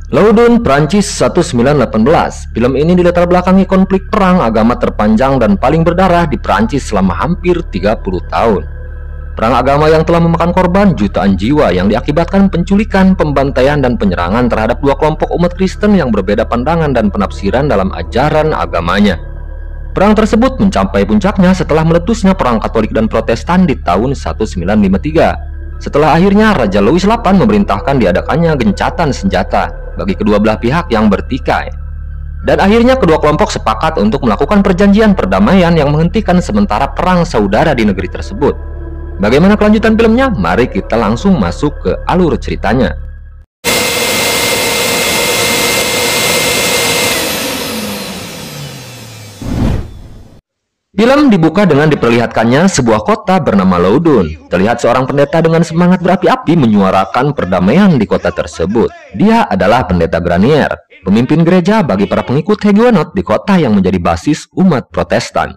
Loudun, Prancis 1918. Film ini dilatar belakangi konflik perang agama terpanjang dan paling berdarah di Prancis selama hampir 30 tahun. Perang agama yang telah memakan korban jutaan jiwa yang diakibatkan penculikan, pembantaian, dan penyerangan terhadap dua kelompok umat Kristen yang berbeda pandangan dan penafsiran dalam ajaran agamanya. Perang tersebut mencapai puncaknya setelah meletusnya perang Katolik dan Protestan di tahun 1953. Setelah akhirnya Raja Louis VIII memerintahkan diadakannya gencatan senjata bagi kedua belah pihak yang bertikai. Dan akhirnya kedua kelompok sepakat untuk melakukan perjanjian perdamaian yang menghentikan sementara perang saudara di negeri tersebut. Bagaimana kelanjutan filmnya? Mari kita langsung masuk ke alur ceritanya. Film dibuka dengan diperlihatkannya sebuah kota bernama Loudun. Terlihat seorang pendeta dengan semangat berapi-api menyuarakan perdamaian di kota tersebut. Dia adalah Pendeta Granier, pemimpin gereja bagi para pengikut Huguenot di kota yang menjadi basis umat Protestan.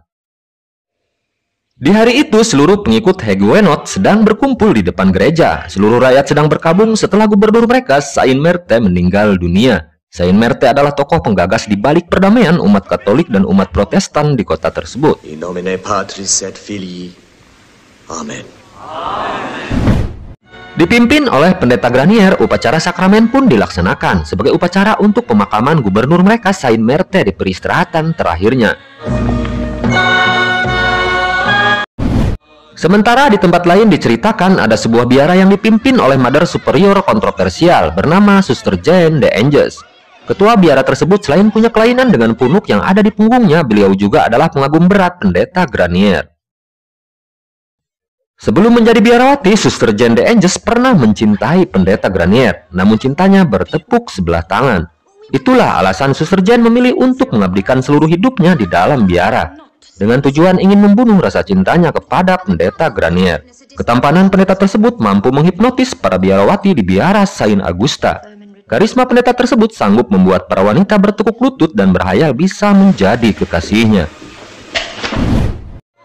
Di hari itu, seluruh pengikut Huguenot sedang berkumpul di depan gereja. Seluruh rakyat sedang berkabung setelah gubernur mereka, Saint Martin, meninggal dunia. Saint Martin adalah tokoh penggagas di balik perdamaian umat Katolik dan umat Protestan di kota tersebut. In nomine Patris et Filii. Amen. Dipimpin oleh Pendeta Granier, upacara sakramen pun dilaksanakan sebagai upacara untuk pemakaman gubernur mereka, Saint Martin, di peristirahatan terakhirnya. Sementara di tempat lain diceritakan ada sebuah biara yang dipimpin oleh Mother Superior kontroversial bernama Suster Jane de Anges. Ketua biara tersebut selain punya kelainan dengan punuk yang ada di punggungnya, beliau juga adalah pengagum berat Pendeta Granier. Sebelum menjadi biarawati, Suster Jane de Anges pernah mencintai Pendeta Granier, namun cintanya bertepuk sebelah tangan. Itulah alasan Suster Jane memilih untuk mengabdikan seluruh hidupnya di dalam biara, dengan tujuan ingin membunuh rasa cintanya kepada Pendeta Granier. Ketampanan pendeta tersebut mampu menghipnotis para biarawati di biara Saint Augusta. Karisma pendeta tersebut sanggup membuat para wanita bertekuk lutut dan berhayal bisa menjadi kekasihnya.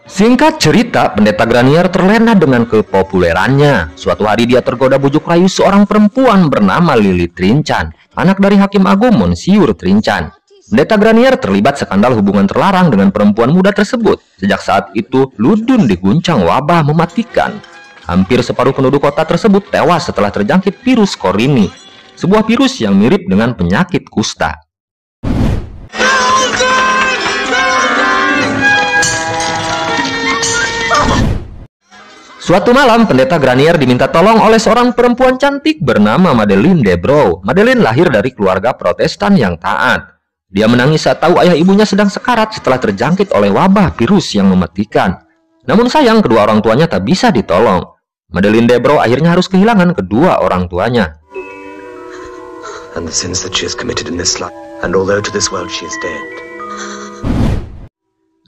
Singkat cerita, Pendeta Granier terlena dengan kepopulerannya. Suatu hari dia tergoda bujuk rayu seorang perempuan bernama Lily Trincan, anak dari Hakim Agung Monsieur Trincan. Pendeta Granier terlibat skandal hubungan terlarang dengan perempuan muda tersebut. Sejak saat itu, Loudun diguncang wabah mematikan. Hampir separuh penduduk kota tersebut tewas setelah terjangkit virus Corini, sebuah virus yang mirip dengan penyakit kusta. Suatu malam, Pendeta Granier diminta tolong oleh seorang perempuan cantik bernama Madeleine Debrow. Madeleine lahir dari keluarga Protestan yang taat. Dia menangis saat tahu ayah ibunya sedang sekarat setelah terjangkit oleh wabah virus yang mematikan. Namun sayang, kedua orang tuanya tak bisa ditolong. Madeleine Debrow akhirnya harus kehilangan kedua orang tuanya. And the sins that she has committed in this life, and although to this world she is dead.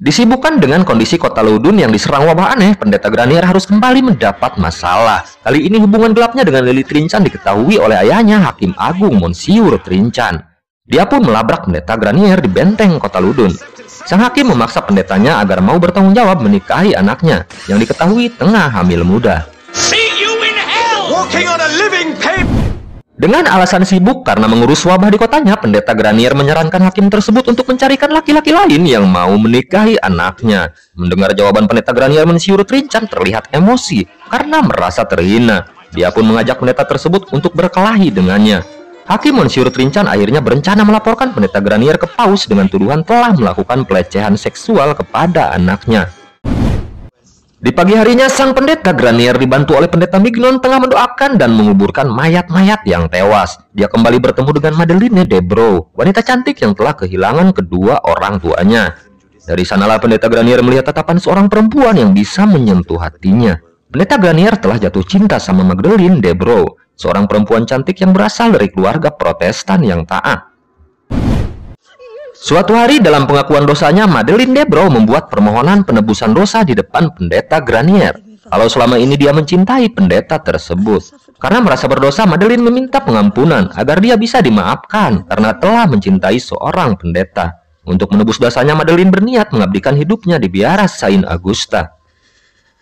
Disibukkan dengan kondisi kota Loudun yang diserang wabah aneh, Pendeta Granier harus kembali mendapat masalah. Kali ini hubungan gelapnya dengan Lily Trincan diketahui oleh ayahnya, Hakim Agung Monsieur Trincan. Dia pun melabrak Pendeta Granier di benteng kota Loudun. Sang hakim memaksa pendetanya agar mau bertanggung jawab menikahi anaknya yang diketahui tengah hamil muda. Dengan alasan sibuk karena mengurus wabah di kotanya, Pendeta Granier menyarankan hakim tersebut untuk mencarikan laki-laki lain yang mau menikahi anaknya. Mendengar jawaban Pendeta Granier, Monsieur Trincan terlihat emosi karena merasa terhina. Dia pun mengajak pendeta tersebut untuk berkelahi dengannya. Hakim Monsieur Trincan akhirnya berencana melaporkan Pendeta Granier ke Paus dengan tuduhan telah melakukan pelecehan seksual kepada anaknya. Di pagi harinya, sang Pendeta Granier dibantu oleh Pendeta Mignon tengah mendoakan dan menguburkan mayat-mayat yang tewas. Dia kembali bertemu dengan Madeleine Debrow, wanita cantik yang telah kehilangan kedua orang tuanya. Dari sanalah Pendeta Granier melihat tatapan seorang perempuan yang bisa menyentuh hatinya. Pendeta Granier telah jatuh cinta sama Madeleine Debrow, seorang perempuan cantik yang berasal dari keluarga Protestan yang taat. Suatu hari dalam pengakuan dosanya, Madeleine Debrow membuat permohonan penebusan dosa di depan Pendeta Granier. Kalau selama ini dia mencintai pendeta tersebut. Karena merasa berdosa, Madeleine meminta pengampunan agar dia bisa dimaafkan karena telah mencintai seorang pendeta. Untuk menebus dosanya, Madeleine berniat mengabdikan hidupnya di biara Saint Augusta.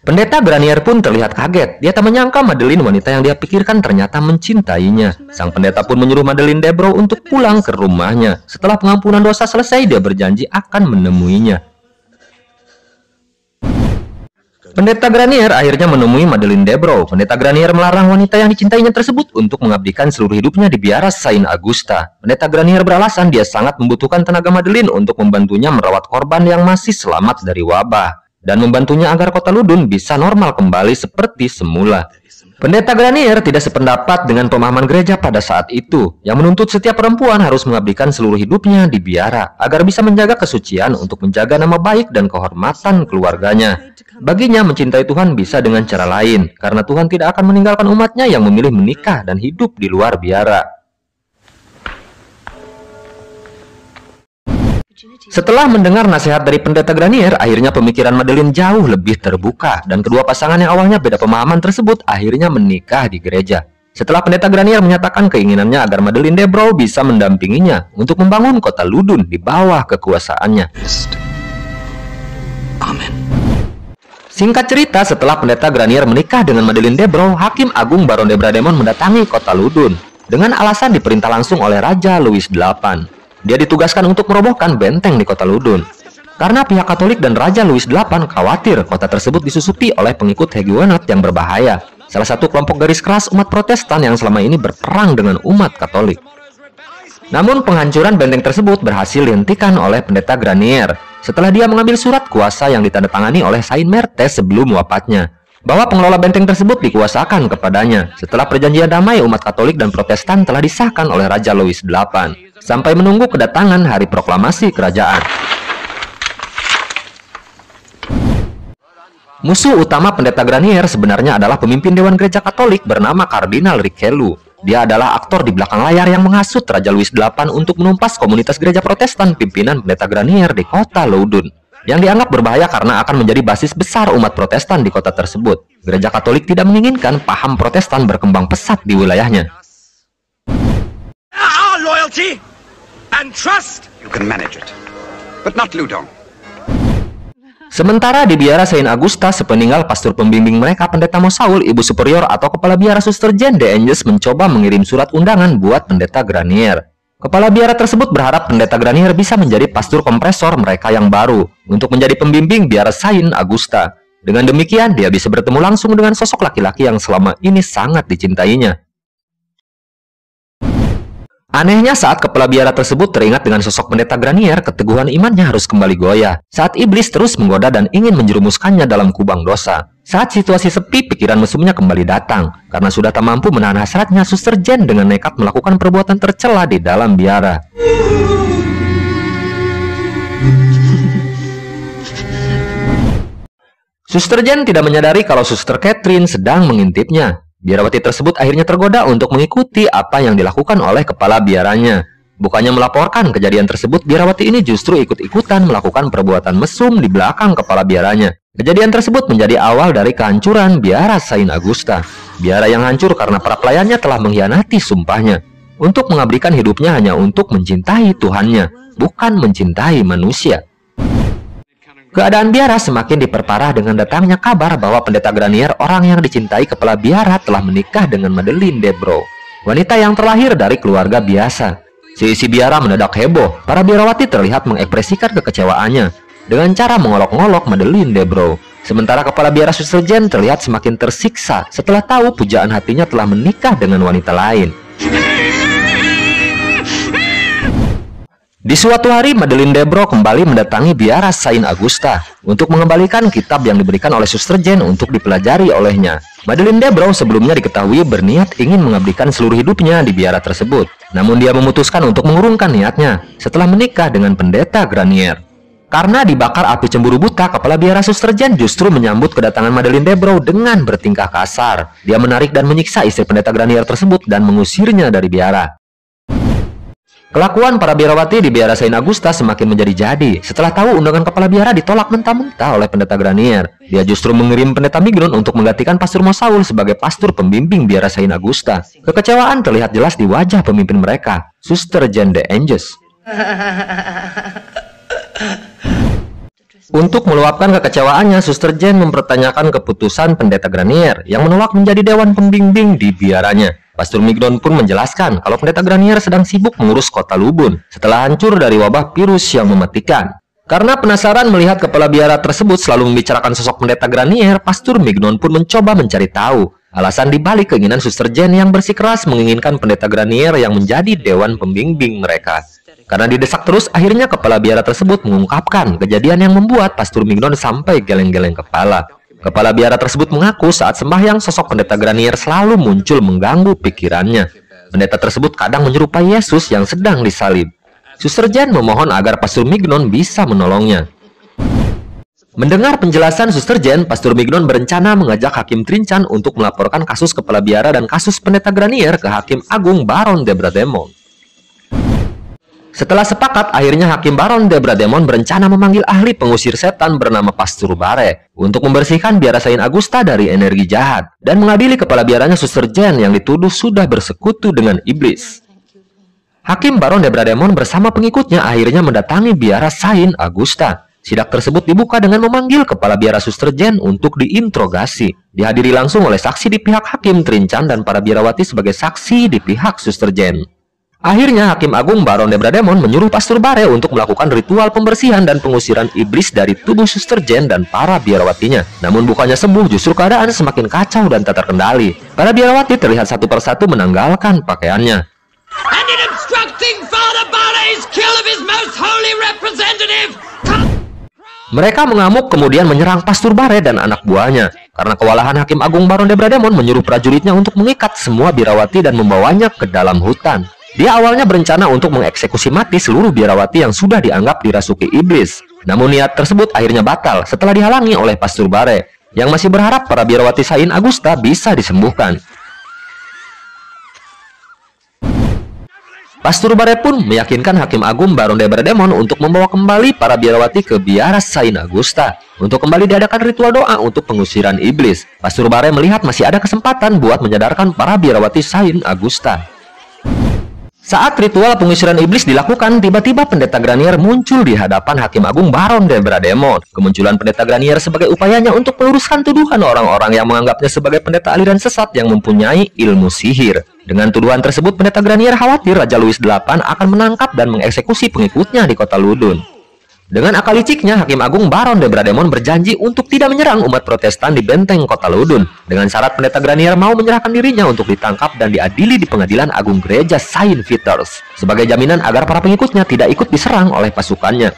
Pendeta Granier pun terlihat kaget. Dia tak menyangka Madeline, wanita yang dia pikirkan, ternyata mencintainya. Sang pendeta pun menyuruh Madeline Debrow untuk pulang ke rumahnya. Setelah pengampunan dosa selesai, dia berjanji akan menemuinya. Pendeta Granier akhirnya menemui Madeline Debrow. Pendeta Granier melarang wanita yang dicintainya tersebut untuk mengabdikan seluruh hidupnya di biara Saint Augusta. Pendeta Granier beralasan dia sangat membutuhkan tenaga Madeline untuk membantunya merawat korban yang masih selamat dari wabah, dan membantunya agar kota Ludun bisa normal kembali seperti semula. Pendeta Granier tidak sependapat dengan pemahaman gereja pada saat itu, yang menuntut setiap perempuan harus mengabdikan seluruh hidupnya di biara, agar bisa menjaga kesucian untuk menjaga nama baik dan kehormatan keluarganya. Baginya, mencintai Tuhan bisa dengan cara lain, karena Tuhan tidak akan meninggalkan umatnya yang memilih menikah dan hidup di luar biara. Setelah mendengar nasihat dari pendeta Granier, akhirnya pemikiran Madeline jauh lebih terbuka, dan kedua pasangan yang awalnya beda pemahaman tersebut akhirnya menikah di gereja. Setelah pendeta Granier menyatakan keinginannya agar Madeline Debrow bisa mendampinginya untuk membangun kota Ludun di bawah kekuasaannya. Amen. Singkat cerita, setelah pendeta Granier menikah dengan Madeline Debrow, Hakim Agung Baron de Brademont mendatangi kota Ludun dengan alasan diperintah langsung oleh Raja Louis VIII. Dia ditugaskan untuk merobohkan benteng di kota Ludun. Karena pihak Katolik dan Raja Louis VIII khawatir kota tersebut disusupi oleh pengikut Huguenot yang berbahaya, salah satu kelompok garis keras umat Protestan yang selama ini berperang dengan umat Katolik. Namun penghancuran benteng tersebut berhasil dihentikan oleh pendeta Granier setelah dia mengambil surat kuasa yang ditandatangani oleh Saint Marthe sebelum wafatnya, bahwa pengelola benteng tersebut dikuasakan kepadanya. Setelah perjanjian damai umat Katolik dan Protestan telah disahkan oleh Raja Louis VIII, sampai menunggu kedatangan hari proklamasi kerajaan. Musuh utama pendeta Granier sebenarnya adalah pemimpin Dewan Gereja Katolik bernama Kardinal Richelieu. Dia adalah aktor di belakang layar yang menghasut Raja Louis VIII untuk menumpas komunitas gereja Protestan pimpinan pendeta Granier di kota Ludun, yang dianggap berbahaya karena akan menjadi basis besar umat Protestan di kota tersebut. Gereja Katolik tidak menginginkan paham Protestan berkembang pesat di wilayahnya. Loyalty and trust. You can manage it, but not Ludon. Sementara di biara Saint Augusta, sepeninggal pastor pembimbing mereka, pendeta Mosaul, ibu superior atau kepala biara Suster Jane de Anges mencoba mengirim surat undangan buat pendeta Granier. Kepala biara tersebut berharap pendeta Granier bisa menjadi pastor kompresor mereka yang baru untuk menjadi pembimbing biara Saint Augusta. Dengan demikian, dia bisa bertemu langsung dengan sosok laki-laki yang selama ini sangat dicintainya. Anehnya, saat kepala biara tersebut teringat dengan sosok pendeta Granier, keteguhan imannya harus kembali goyah. Saat iblis terus menggoda dan ingin menjerumuskannya dalam kubang dosa. Saat situasi sepi, pikiran mesumnya kembali datang. Karena sudah tak mampu menahan hasratnya, Suster Jane dengan nekat melakukan perbuatan tercela di dalam biara. Suster Jane tidak menyadari kalau Suster Catherine sedang mengintipnya. Biarawati tersebut akhirnya tergoda untuk mengikuti apa yang dilakukan oleh kepala biaranya. Bukannya melaporkan kejadian tersebut, biarawati ini justru ikut-ikutan melakukan perbuatan mesum di belakang kepala biaranya. Kejadian tersebut menjadi awal dari kehancuran biara Saint Augusta. Biara yang hancur karena para pelayannya telah mengkhianati sumpahnya untuk mengabdikan hidupnya hanya untuk mencintai Tuhannya, bukan mencintai manusia. Keadaan biara semakin diperparah dengan datangnya kabar bahwa pendeta Granier, orang yang dicintai kepala biara, telah menikah dengan Madeline Debrow, wanita yang terlahir dari keluarga biasa. Seisi biara mendadak heboh. Para biarawati terlihat mengekspresikan kekecewaannya dengan cara mengolok-ngolok Madeline Debrow. Sementara kepala biara Suster Jane terlihat semakin tersiksa setelah tahu pujaan hatinya telah menikah dengan wanita lain. Di suatu hari, Madeline Debrow kembali mendatangi biara Saint Augusta untuk mengembalikan kitab yang diberikan oleh Suster Jane untuk dipelajari olehnya. Madeline Debrow sebelumnya diketahui berniat ingin mengabdikan seluruh hidupnya di biara tersebut. Namun dia memutuskan untuk mengurungkan niatnya setelah menikah dengan pendeta Granier. Karena dibakar api cemburu buta, kepala biara Suster Jane justru menyambut kedatangan Madeline Debrow dengan bertingkah kasar. Dia menarik dan menyiksa istri pendeta Granier tersebut dan mengusirnya dari biara. Kelakuan para biarawati di biara Saint Augusta semakin menjadi-jadi. Setelah tahu undangan kepala biara ditolak mentah-mentah oleh pendeta Granier, dia justru mengirim pendeta Mignon untuk menggantikan pastor Mosaul sebagai pastor pembimbing biara Saint Augusta. Kekecewaan terlihat jelas di wajah pemimpin mereka, Suster Jane de Anges. Untuk meluapkan kekecewaannya, Suster Jane mempertanyakan keputusan Pendeta Granier yang menolak menjadi dewan pembimbing di biaranya. Pastor Mignon pun menjelaskan kalau Pendeta Granier sedang sibuk mengurus kota Lubun setelah hancur dari wabah virus yang mematikan. Karena penasaran melihat kepala biara tersebut selalu membicarakan sosok Pendeta Granier, Pastor Mignon pun mencoba mencari tahu alasan dibalik keinginan Suster Jane yang bersikeras menginginkan Pendeta Granier yang menjadi dewan pembimbing mereka. Karena didesak terus, akhirnya kepala biara tersebut mengungkapkan kejadian yang membuat Pastor Mignon sampai geleng-geleng kepala. Kepala biara tersebut mengaku saat sembahyang sosok Pendeta Granier selalu muncul mengganggu pikirannya. Pendeta tersebut kadang menyerupai Yesus yang sedang disalib. Suster Jane memohon agar Pastor Mignon bisa menolongnya. Mendengar penjelasan Suster Jane, Pastor Mignon berencana mengajak Hakim Trincan untuk melaporkan kasus kepala biara dan kasus Pendeta Granier ke Hakim Agung Baron de Brademont. Setelah sepakat, akhirnya Hakim Baron de Brademont berencana memanggil ahli pengusir setan bernama Pastor Bare untuk membersihkan biara Saint Augusta dari energi jahat dan mengadili kepala biaranya Suster Jane yang dituduh sudah bersekutu dengan iblis. Hakim Baron de Brademont bersama pengikutnya akhirnya mendatangi biara Saint Augusta. Sidak tersebut dibuka dengan memanggil kepala biara Suster Jane untuk diinterogasi. Dihadiri langsung oleh saksi di pihak Hakim Trincan dan para biarawati sebagai saksi di pihak Suster Jane. Akhirnya Hakim Agung Baron de Brademont menyuruh Pastor Bare untuk melakukan ritual pembersihan dan pengusiran iblis dari tubuh Suster Jane dan para biarawatinya. Namun bukannya sembuh, justru keadaan semakin kacau dan tak terkendali. Para biarawati terlihat satu persatu menanggalkan pakaiannya. And in obstructing Father Bare's kill of his most holy representative. Mereka mengamuk kemudian menyerang Pastor Bare dan anak buahnya. Karena kewalahan, Hakim Agung Baron de Brademont menyuruh prajuritnya untuk mengikat semua biarawati dan membawanya ke dalam hutan. Dia awalnya berencana untuk mengeksekusi mati seluruh biarawati yang sudah dianggap dirasuki iblis. Namun niat tersebut akhirnya batal setelah dihalangi oleh Pastor Bare, yang masih berharap para biarawati Saint Augusta bisa disembuhkan. Pastor Bare pun meyakinkan Hakim Agung Baron de Brademont untuk membawa kembali para biarawati ke biara Saint Augusta untuk kembali diadakan ritual doa untuk pengusiran iblis. Pastor Bare melihat masih ada kesempatan buat menyadarkan para biarawati Saint Augusta. Saat ritual pengusiran iblis dilakukan, tiba-tiba Pendeta Granier muncul di hadapan Hakim Agung Baron de Brademont. Kemunculan Pendeta Granier sebagai upayanya untuk meluruskan tuduhan orang-orang yang menganggapnya sebagai pendeta aliran sesat yang mempunyai ilmu sihir. Dengan tuduhan tersebut, Pendeta Granier khawatir Raja Louis VIII akan menangkap dan mengeksekusi pengikutnya di kota Ludun. Dengan akal liciknya, Hakim Agung Baron de Brademont berjanji untuk tidak menyerang umat Protestan di benteng kota Ludun. Dengan syarat Pendeta Granier mau menyerahkan dirinya untuk ditangkap dan diadili di pengadilan agung gereja Saint Vitus sebagai jaminan agar para pengikutnya tidak ikut diserang oleh pasukannya.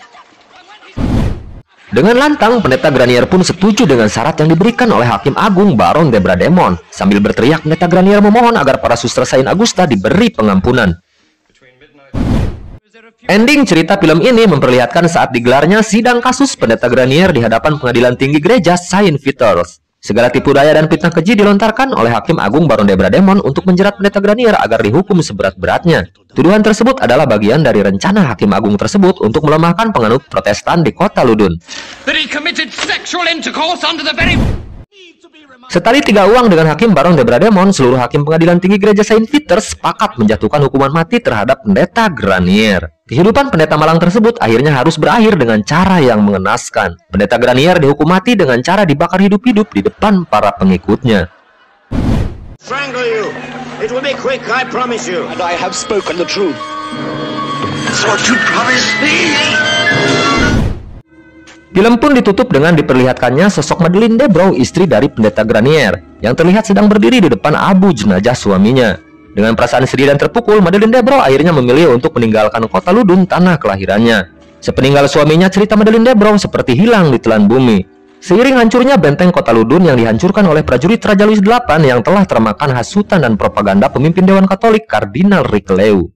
Dengan lantang, Pendeta Granier pun setuju dengan syarat yang diberikan oleh Hakim Agung Baron de Brademont. Sambil berteriak, Pendeta Granier memohon agar para suster Saint Augusta diberi pengampunan. Ending cerita film ini memperlihatkan saat digelarnya sidang kasus Pendeta Granier di hadapan pengadilan tinggi gereja Saint Vitus. Segala tipu daya dan fitnah keji dilontarkan oleh Hakim Agung Baron de Brademont untuk menjerat Pendeta Granier agar dihukum seberat-beratnya. Tuduhan tersebut adalah bagian dari rencana Hakim Agung tersebut untuk melemahkan penganut Protestan di kota Ludun. Setali tiga uang dengan Hakim Baron de Brademont, seluruh hakim pengadilan tinggi gereja Saint Vitus sepakat menjatuhkan hukuman mati terhadap Pendeta Granier. Kehidupan pendeta malang tersebut akhirnya harus berakhir dengan cara yang mengenaskan. Pendeta Granier dihukum mati dengan cara dibakar hidup-hidup di depan para pengikutnya. Strangle you. It will be quick, I promise you. And I have spoken the truth. That's what you promised me. Film pun ditutup dengan diperlihatkannya sosok Madeleine de Broglie, istri dari Pendeta Granier, yang terlihat sedang berdiri di depan abu jenazah suaminya. Dengan perasaan sedih dan terpukul, Madeleine de Broglie akhirnya memilih untuk meninggalkan kota Ludun, tanah kelahirannya. Sepeninggal suaminya, cerita Madeleine de Broglie seperti hilang di telan bumi. Seiring hancurnya benteng kota Ludun yang dihancurkan oleh prajurit Raja Louis VIII yang telah termakan hasutan dan propaganda pemimpin Dewan Katolik Kardinal Richelieu.